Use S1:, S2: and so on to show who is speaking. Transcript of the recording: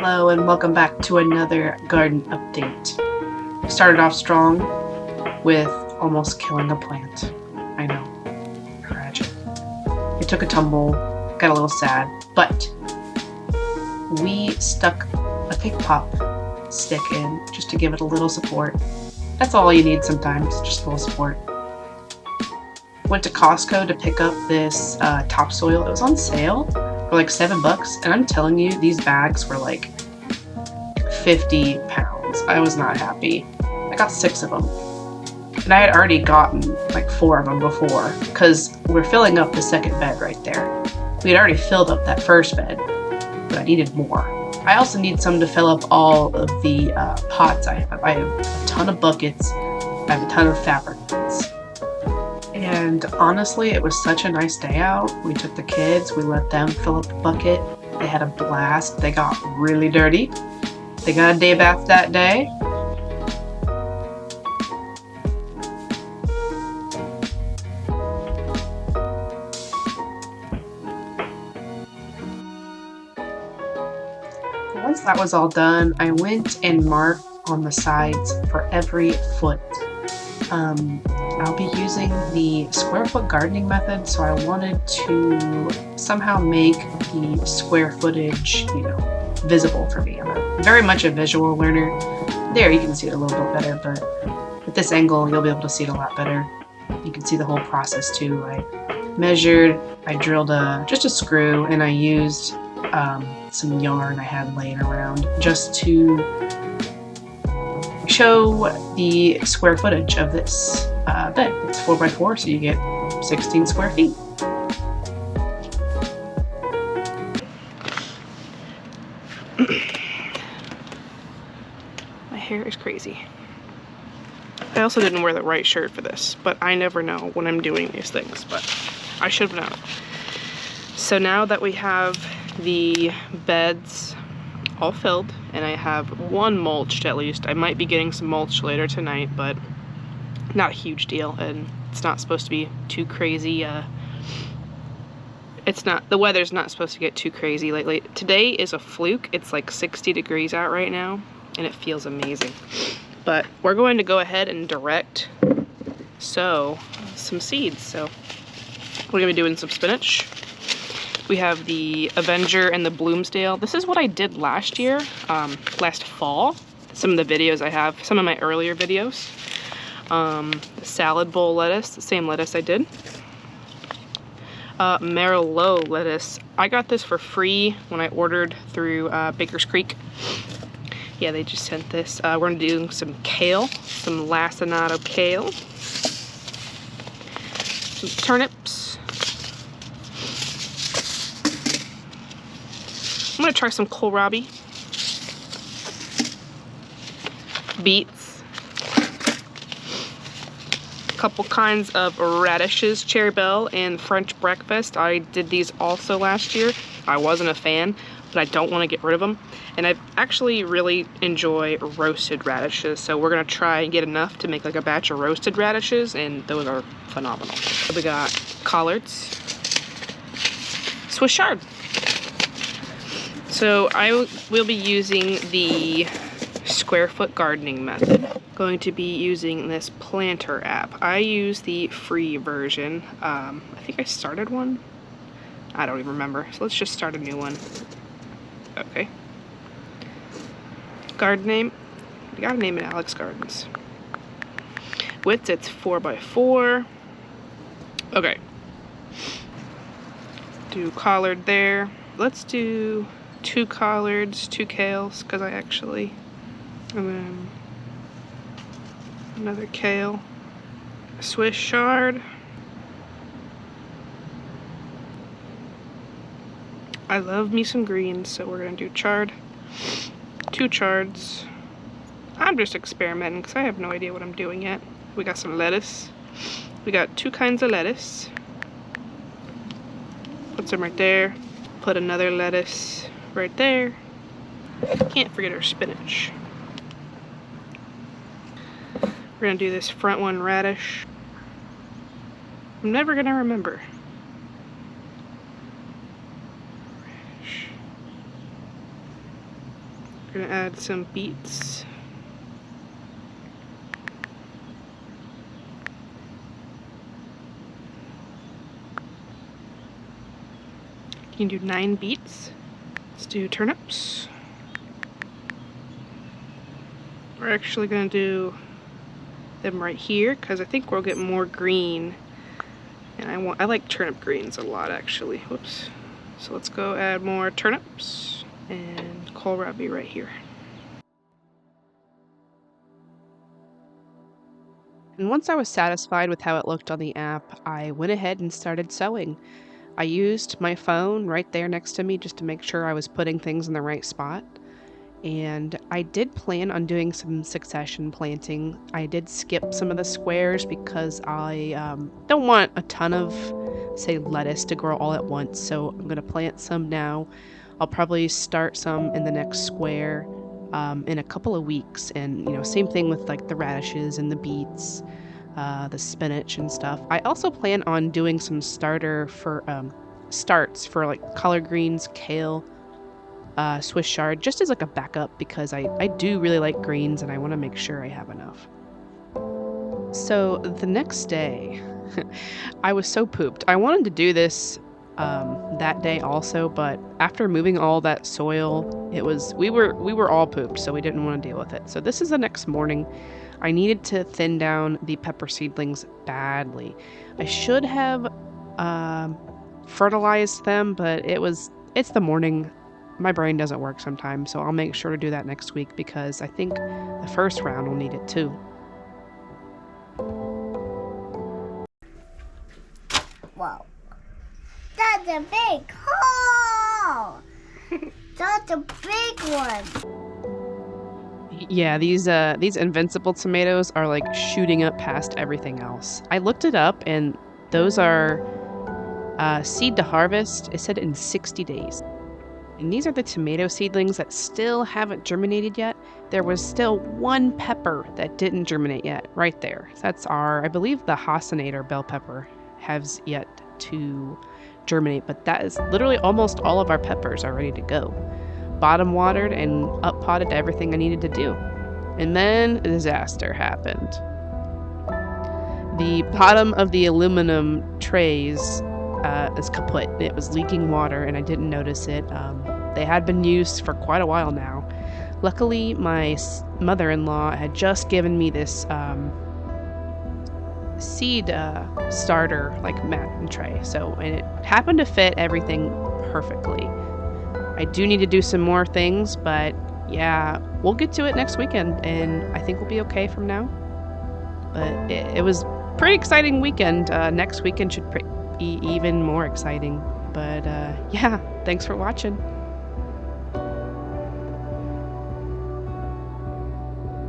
S1: Hello and welcome back to another garden update. We started off strong with almost killing a plant. I know, tragic. It took a tumble, got a little sad, but we stuck a pick pop stick in just to give it a little support. That's all you need sometimes, just a little support. Went to Costco to pick up this topsoil. It was on sale for like $7, and I'm telling you, these bags were like 50 pounds. I was not happy. I got 6 of them, and I had already gotten like 4 of them before because we're filling up the second bed right there. We had already filled up that first bed, but I needed more. I also need some to fill up all of the pots I have. I have a ton of buckets. I have a ton of fabric pots. And honestly, it was such a nice day out. We took the kids, we let them fill up the bucket. They had a blast. They got really dirty. They got a day bath that day. Once that was all done, I went and marked on the sides for every foot. I'll be using the square foot gardening method, so I wanted to somehow make the square footage, visible for me. I'm very much a visual learner. There, you can see it a little bit better, but at this angle, you'll be able to see it a lot better. You can see the whole process too. I measured, I drilled just a screw, and I used some yarn I had laying around just to show the square footage of this bed. It's 4x4, so you get 16 square feet. My hair is crazy. I also didn't wear the right shirt for this, but I never know when I'm doing these things, but I should have known. So now that we have the beds all filled, and I have one mulched at least. I might be getting some mulch later tonight, but not a huge deal, and it's not supposed to be too crazy. The weather's not supposed to get too crazy lately. Today is a fluke. It's like 60 degrees out right now, and it feels amazing. But we're going to go ahead and direct sow some seeds. So we're gonna be doing some spinach. We have the Avenger and the Bloomsdale. This is what I did last year, last fall. Some of the videos I have, some of my earlier videos. The salad bowl lettuce, the same lettuce I did. Merlot lettuce. I got this for free when I ordered through Baker's Creek. Yeah, they just sent this. We're gonna do some kale, some lacinato kale. Some turnips. I'm gonna try some kohlrabi, beets, a couple kinds of radishes, cherry bell, and French breakfast. I did these also last year. I wasn't a fan, but I don't want to get rid of them. And I actually really enjoy roasted radishes, so we're gonna try and get enough to make like a batch of roasted radishes, and those are phenomenal. We got collards, Swiss chard. So I will be using the square foot gardening method. Going to be using this planter app. I use the free version. I think I started one. I don't even remember. So let's just start a new one. Okay. Garden name. We gotta name it Alex Gardens. Width, it's 4x4. Okay. Do collard there. Let's do 2 collards, 2 kales, because I actually, and then another kale, Swiss chard. I love me some greens, so we're gonna do chard, 2 chards. I'm just experimenting because I have no idea what I'm doing yet. We got some lettuce. We got 2 kinds of lettuce. Put some right there. Put another lettuce right there. Can't forget our spinach. We're gonna do this front one, radish. I'm never gonna remember. Radish.
S2: We're gonna add some beets. You can do 9 beets. Let's do turnips. We're actually gonna do them right here because I think we'll get more green. And I like turnip greens a lot actually. Whoops. So let's go add more turnips and kohlrabi right here. And once I was satisfied with how it looked on the app, I went ahead and started sowing. I used my phone right there next to me just to make sure I was putting things in the right spot. And I did plan on doing some succession planting. I did skip some of the squares because I don't want a ton of, say, lettuce to grow all at once. So I'm going to plant some now. I'll probably start some in the next square in a couple of weeks. And, you know, same thing with like the radishes and the beets, the spinach and stuff. I also plan on doing some starts for like collard greens, kale, Swiss chard, just as like a backup because I do really like greens and I want to make sure I have enough. So the next day, I was so pooped. I wanted to do this that day also, but after moving all that soil, we were all pooped, so we didn't want to deal with it. So this is the next morning. I needed to thin down the pepper seedlings badly. I should have fertilized them, but it's the morning. My brain doesn't work sometimes, so I'll make sure to do that next week because I think the first round will need it too.
S3: Whoa. That's a big hole! That's a big one!
S2: Yeah, these invincible tomatoes are like shooting up past everything else. I looked it up and those are seed to harvest, it said in 60 days. And these are the tomato seedlings that still haven't germinated yet. There was still one pepper that didn't germinate yet, right there. That's I believe the Hasinator bell pepper has yet to germinate, but that is literally almost all of our peppers are ready to go. Bottom watered and up potted everything I needed to do. And then a disaster happened. The bottom of the aluminum trays is kaput. It was leaking water and I didn't notice it. They had been used for quite a while now. Luckily, my mother-in-law had just given me this seed starter like mat and tray, and it happened to fit everything perfectly. I do need to do some more things, but yeah, we'll get to it next weekend and I think we'll be okay from now. But it was a pretty exciting weekend. Next weekend should be even more exciting. But yeah, thanks for watching.